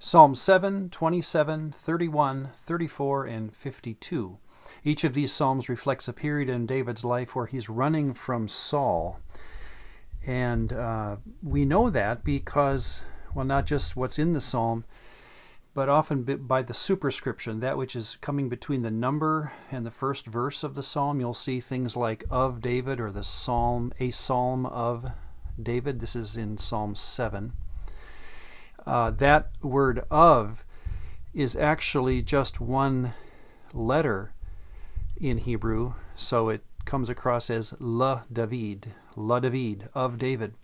Psalms 7, 27, 31, 34, and 52. Each of these psalms reflects a period in David's life where he's running from Saul. And we know that because, well, not just what's in the psalm, but often by the superscription, that which is coming between the number and the first verse of the psalm. You'll see things like of David or the psalm, a psalm of David. This is in Psalm 7. That word of is actually just one letter in Hebrew, so it comes across as la David, of David.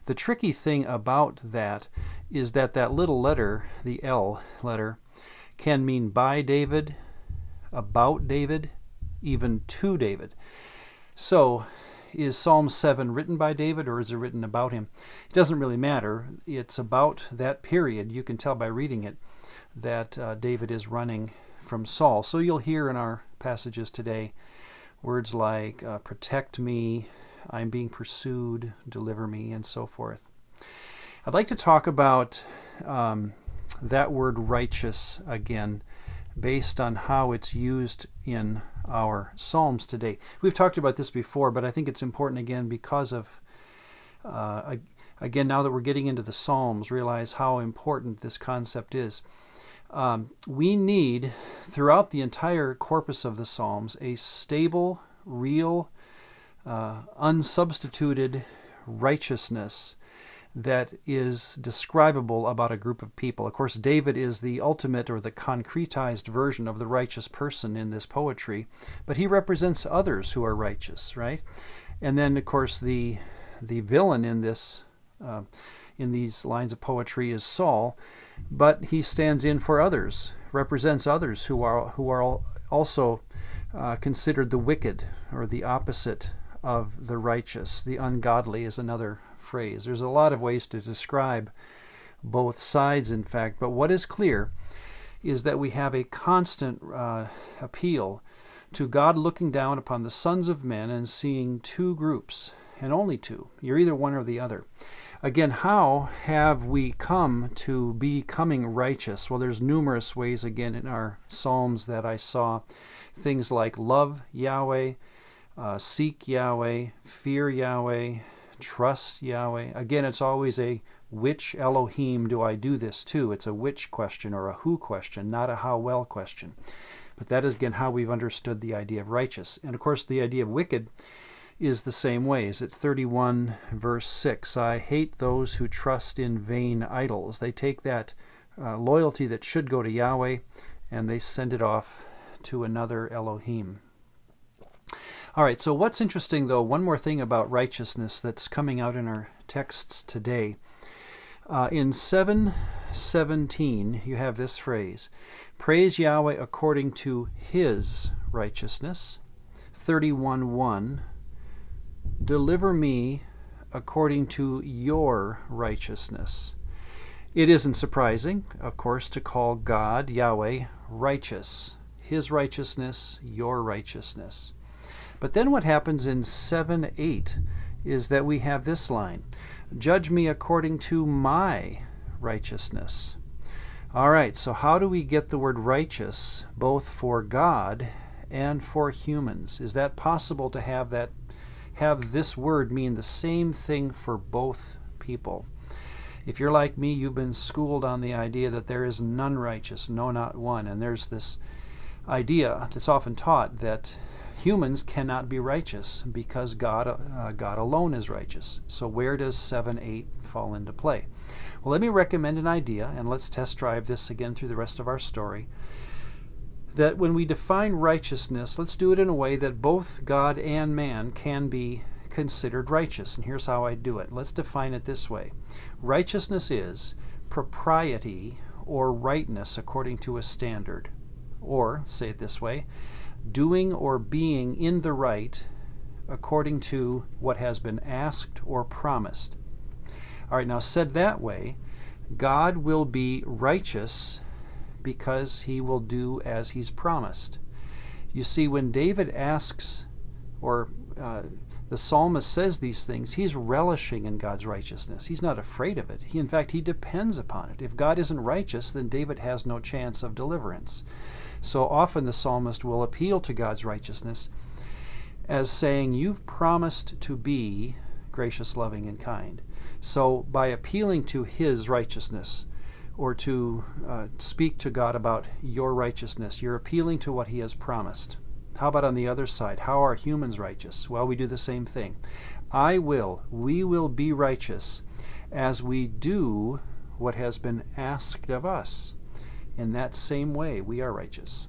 The tricky thing about that is that that little letter, the L letter, can mean by David, about David, even to David. So, is Psalm 7 written by David or is it written about him? It doesn't really matter. It's about that period. You can tell by reading it that David is running from Saul. So you'll hear in our passages today words like protect me, I'm being pursued, deliver me, and so forth. I'd like to talk about that word righteous again, based on how it's used in our Psalms today. We've talked about this before, but I think it's important again because of, again, now that we're getting into the Psalms, realize how important this concept is. We need, throughout the entire corpus of the Psalms, a stable, real, unsubstituted righteousness that is describable about a group of people. Of course, David is the ultimate or the concretized version of the righteous person in this poetry, but he represents others who are righteous, right? And then, of course, the villain in this in these lines of poetry is Saul, but he stands in for others, represents others who are also considered the wicked or the opposite of the righteous. The ungodly is another phrase. There's a lot of ways to describe both sides, in fact, but what is clear is that we have a constant appeal to God looking down upon the sons of men and seeing two groups, and only two. You're either one or the other. Again, how have we come to becoming righteous? Well, there's numerous ways, again, in our Psalms that I saw. Things like love Yahweh, seek Yahweh, fear Yahweh, trust Yahweh. Again, it's always a which Elohim do I do this to? It's a which question or a who question, not a how well question. But that is, again, how we've understood the idea of righteous. And, of course, the idea of wicked is the same way. Is it 31 verse 6? I hate those who trust in vain idols. They take that loyalty that should go to Yahweh and they send it off to another Elohim. All right, so what's interesting, though, one more thing about righteousness that's coming out in our texts today. In 7:17, you have this phrase, praise Yahweh according to his righteousness. 31:1, deliver me according to your righteousness. It isn't surprising, of course, to call God, Yahweh, righteous. His righteousness, your righteousness. But then what happens in 7:8 is that we have this line, judge me according to my righteousness. All right, so how do we get the word righteous both for God and for humans? Is that possible to have this word mean the same thing for both people? If you're like me, you've been schooled on the idea that there is none righteous, no, not one. And there's this idea that's often taught that humans cannot be righteous because God alone is righteous. So where does 7:8 fall into play? Well, let me recommend an idea, and let's test drive this again through the rest of our story, that when we define righteousness, let's do it in a way that both God and man can be considered righteous. And here's how I do it. Let's define it this way. Righteousness is propriety or rightness according to a standard. Or, say it this way, doing or being in the right according to what has been asked or promised. All right, now said that way, God will be righteous because he will do as he's promised. You see, when David asks or the psalmist says these things, he's relishing in God's righteousness. He's not afraid of it. In fact, he depends upon it. If God isn't righteous, then David has no chance of deliverance. So often the psalmist will appeal to God's righteousness as saying, you've promised to be gracious, loving, and kind. So by appealing to his righteousness, or to speak to God about your righteousness, you're appealing to what he has promised. How about on the other side? How are humans righteous? Well, we do the same thing. We will be righteous as we do what has been asked of us. In that same way, we are righteous.